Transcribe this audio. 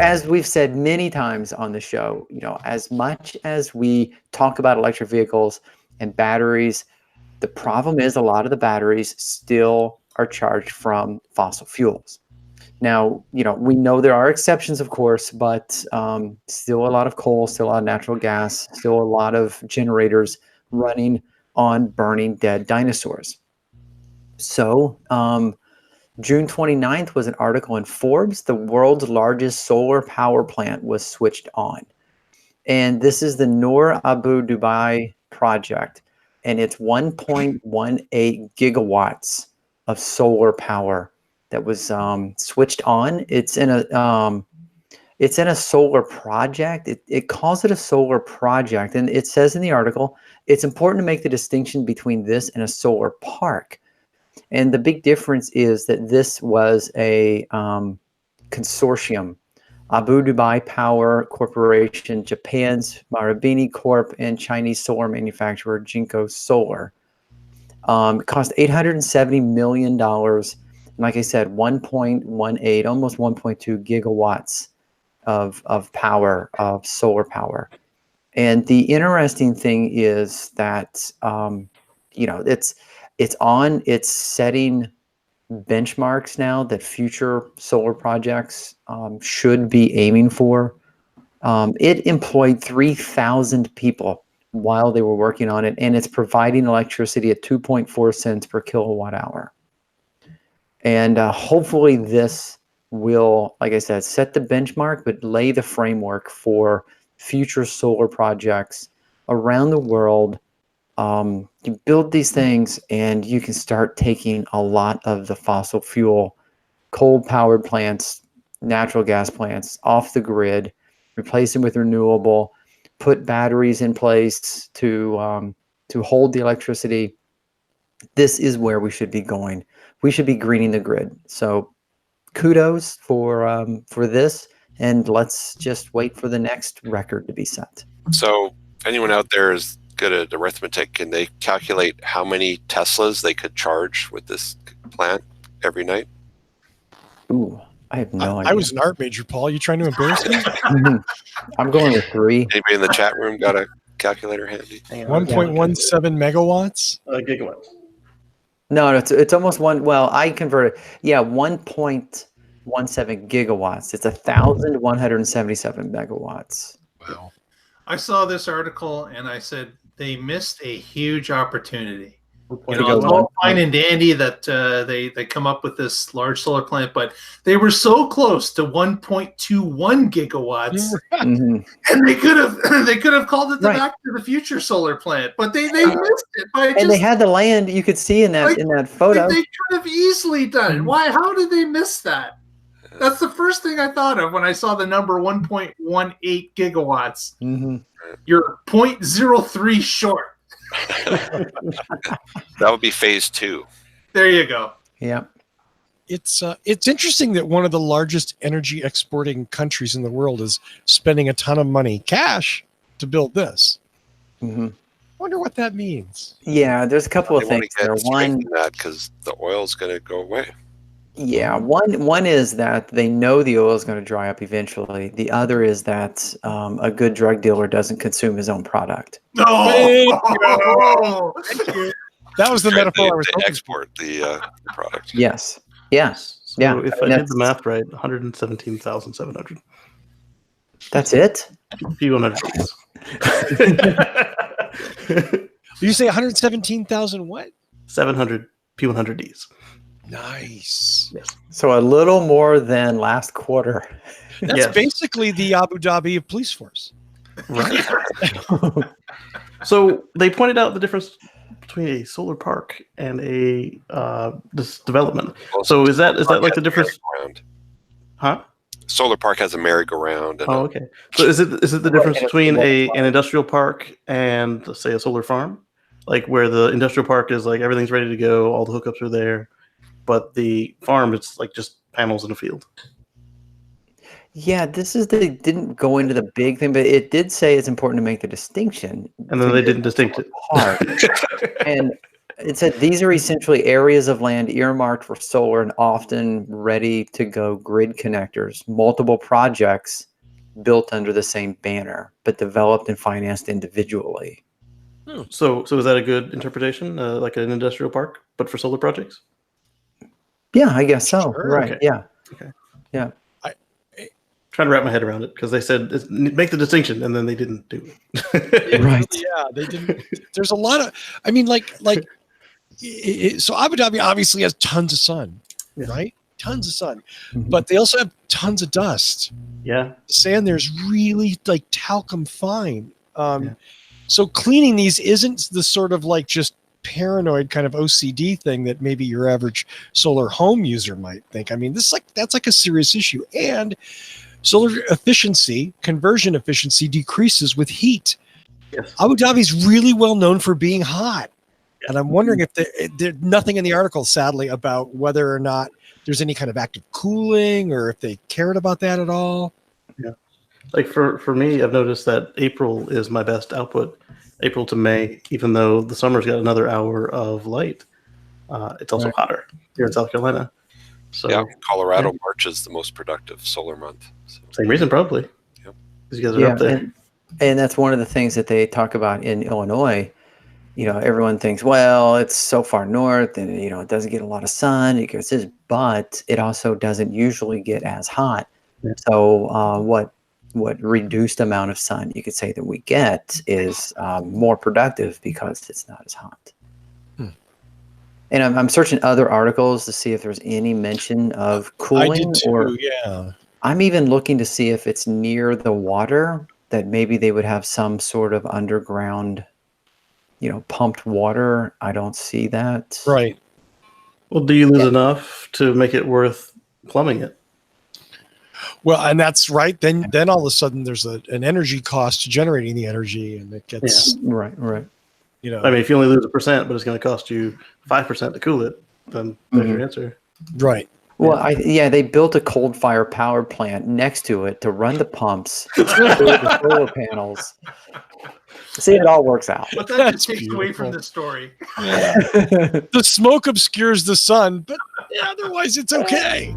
as we've said many times on the show, as much as we talk about electric vehicles and batteries, the problem is a lot of the batteries still are charged from fossil fuels. Now, we know there are exceptions, of course, but still a lot of coal, still a lot of natural gas, still a lot of generators running on burning dead dinosaurs. So June 29th was an article in Forbes. The world's largest solar power plant was switched on. And this is the Noor Abu Dhabi project. And it's 1.18 gigawatts of solar power that was switched on. It's in a solar project. It calls it a solar project. And it says in the article, it's important to make the distinction between this and a solar park. And the big difference is that this was a consortium. Abu Dhabi Power Corporation, Japan's Marubeni Corp, and Chinese solar manufacturer Jinko Solar. It cost $870 million. And like I said, 1.18, almost 1.2 gigawatts of power, of solar power. And the interesting thing is that, it's setting benchmarks now that future solar projects should be aiming for. It employed 3,000 people while they were working on it, and it's providing electricity at 2.4 cents per kilowatt hour. And hopefully this will, like I said, set the benchmark, but lay the framework for future solar projects around the world. You build these things and you can start taking a lot of the fossil fuel, coal-powered plants, natural gas plants off the grid, replace them with renewable, put batteries in place to hold the electricity. This is where we should be going. We should be greening the grid. So kudos for this, and let's just wait for the next record to be set. So if anyone out there is good at arithmetic, can they calculate how many Teslas they could charge with this plant every night? Ooh, I have no idea. I was an art major, Paul. You trying to embarrass me? I'm going with 3. Anybody in the chat room got a calculator handy? 1.17 megawatts? Gigawatts. No, it's almost one. Well, I converted. Yeah, 1.17 gigawatts. It's 1,177 megawatts. Wow. I saw this article and I said they missed a huge opportunity. It's all fine and dandy that they come up with this large solar plant, but they were so close to 1.21 gigawatts, and they could have called it the Back to the Future solar plant, but they missed it. And they had the land you could see in that photo. They could have easily done it. Why? How did they miss that? That's the first thing I thought of when I saw the number 1.18 gigawatts. Mm-hmm. You're 0.03 short. That would be phase 2. There you go. Yeah. It's interesting that one of the largest energy exporting countries in the world is spending a ton of money, cash, to build this. Mm-hmm. Wonder what that means. Yeah, there's a couple of things there. One, that because the oil's going to go away. Yeah, one is that they know the oil is going to dry up eventually. The other is that a good drug dealer doesn't consume his own product. No, thank you. That was the metaphor I was to export the product. Yes. Yes. So yeah. if I did the math right, 117,700. That's it? P100. You say 117,000 what? 700 P100Ds. Nice. Yes. So a little more than last quarter. That's basically the Abu Dhabi of police force. Right. So they pointed out the difference between a solar park and a this development. So is that like the difference? Huh? Solar park has a merry-go-round. Oh, okay. So is it the difference between an industrial park and, say, a solar farm? Like where the industrial park is like everything's ready to go, all the hookups are there, but the farm, it's like just panels in a field. Yeah, they didn't go into the big thing, but it did say it's important to make the distinction. And then they didn't distinct it. And It said these are essentially areas of land earmarked for solar and often ready to go grid connectors. Multiple projects built under the same banner, but developed and financed individually. So is that a good interpretation? Like an industrial park, but for solar projects? Yeah, I guess so. Sure. Right. Okay. Yeah. Okay. Yeah. Trying to wrap my head around it because they said make the distinction and then they didn't do it. Right. Yeah, they didn't. There's a lot of. I mean, so Abu Dhabi obviously has tons of sun, Yeah. right? Tons of sun, Mhm. but they also have tons of dust. Yeah. The sand there's really like talcum fine. Yeah. So cleaning these isn't the sort of like just paranoid kind of OCD thing that maybe your average solar home user might think. I mean, that's like a serious issue. And solar efficiency, conversion efficiency decreases with heat. Yes. Abu Dhabi's really well known for being hot. And I'm wondering if there's nothing in the article, sadly, about whether or not there's any kind of active cooling or if they cared about that at all. Yeah. Like for me, I've noticed that April is my best output. April to May, even though the summer's got another hour of light, it's also hotter here in South Carolina. So Yeah, Colorado, March is the most productive solar month. So. Same reason, probably. Yep. Because you guys are up there. And that's one of the things that they talk about in Illinois. You know, everyone thinks, well, it's so far north and, you know, it doesn't get a lot of sun. It gets this, but it also doesn't usually get as hot. Yeah. So what reduced amount of sun you could say that we get is more productive because it's not as hot. And I'm searching other articles to see if there's any mention of cooling. I did too, or yeah. I'm even looking to see if it's near the water that maybe they would have some sort of underground, you know, pumped water. I don't see that. Right. Well, do you lose enough to make it worth plumbing it? Well, and that's right. Then all of a sudden there's an energy cost to generating the energy, and it gets Right. you know. I mean, if you only lose 1%, but it's going to cost you 5% to cool it, then there's your answer. Right. Well, they built a cold fire power plant next to it to run the pumps, the solar panels. See, it all works out. But that That's just takes away from beautiful. the story. The smoke obscures the sun, but otherwise it's okay.